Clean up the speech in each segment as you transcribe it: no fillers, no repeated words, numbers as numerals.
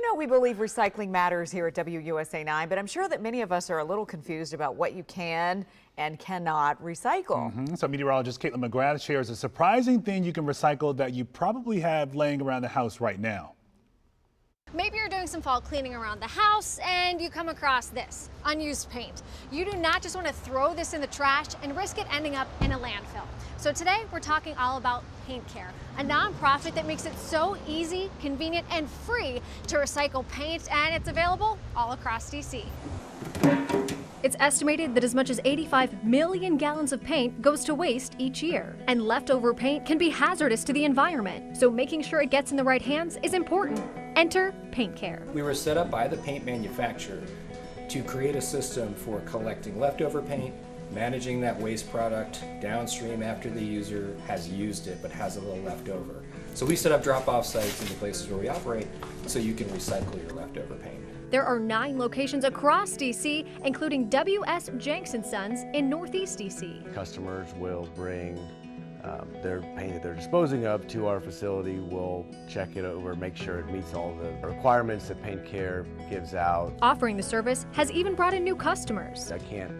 know we believe recycling matters here at WUSA 9, but I'm sure that many of us are a little confused about what you can and cannot recycle. So meteorologist Kaitlyn McGrath shares a surprising thing you can recycle that you probably have laying around the house right now. Maybe you're doing some fall cleaning around the house and you come across this, unused paint. You do not just want to throw this in the trash and risk it ending up in a landfill. So today we're talking all about Paint Care, a nonprofit that makes it so easy, convenient, and free to recycle paint, and it's available all across DC. It's estimated that as much as 85 million gallons of paint goes to waste each year. And leftover paint can be hazardous to the environment, so making sure it gets in the right hands is important. Enter Paint Care. We were set up by the paint manufacturer to create a system for collecting leftover paint, managing that waste product downstream after the user has used it but has a little left over. So we set up drop-off sites in the places where we operate so you can recycle your leftover paint. There are 9 locations across DC, including W.S. Jenks & Sons in Northeast DC. Customers will bring their paint that they're disposing of to our facility. We'll check it over, make sure it meets all the requirements that Paint Care gives out. Offering the service has even brought in new customers. I can't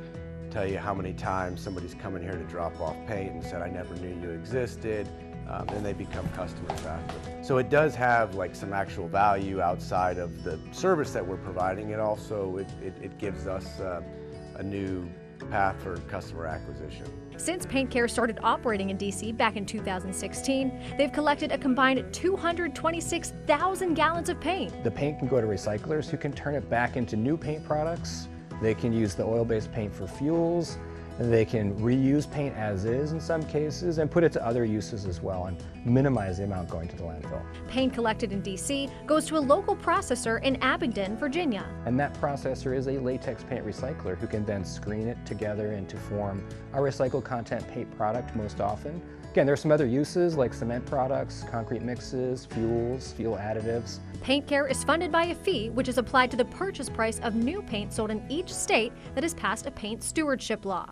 tell you how many times somebody's come in here to drop off paint and said, I never knew you existed. And they become customers after. So it does have like some actual value outside of the service that we're providing. It also, it gives us a new path for customer acquisition. Since Paint Care started operating in DC back in 2016, they've collected a combined 226,000 gallons of paint. The paint can go to recyclers who can turn it back into new paint products. They can use the oil-based paint for fuels. They can reuse paint as is in some cases and put it to other uses as well and minimize the amount going to the landfill. Paint collected in DC goes to a local processor in Abingdon, Virginia. And that processor is a latex paint recycler who can then screen it together and to form a recycled content paint product most often. Again, there are some other uses like cement products, concrete mixes, fuels, fuel additives. Paint Care is funded by a fee which is applied to the purchase price of new paint sold in each state that has passed a paint stewardship law.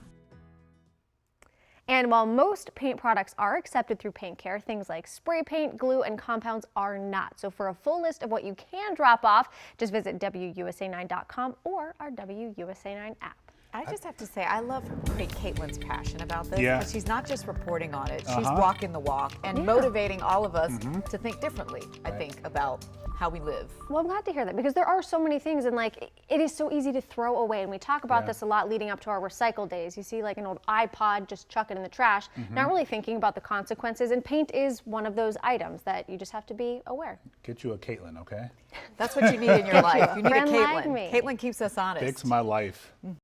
And while most paint products are accepted through Paint Care, things like spray paint, glue, and compounds are not. So for a full list of what you can drop off, just visit WUSA9.com or our WUSA9 app. I just have to say, I love Kaitlyn's passion about this. Yeah. Because she's not just reporting on it, she's walking the walk and motivating all of us to think differently, I think, about how we live. Well, I'm glad to hear that because there are so many things and like it is so easy to throw away, and we talk about this a lot leading up to our recycle days. You see like an old iPod, just chuck it in the trash, not really thinking about the consequences, and paint is one of those items that you just have to be aware. Get you a Kaitlyn, okay? That's what you need in your life. You need a Friend like Kaitlyn. me. Kaitlyn keeps us honest. Fix my life.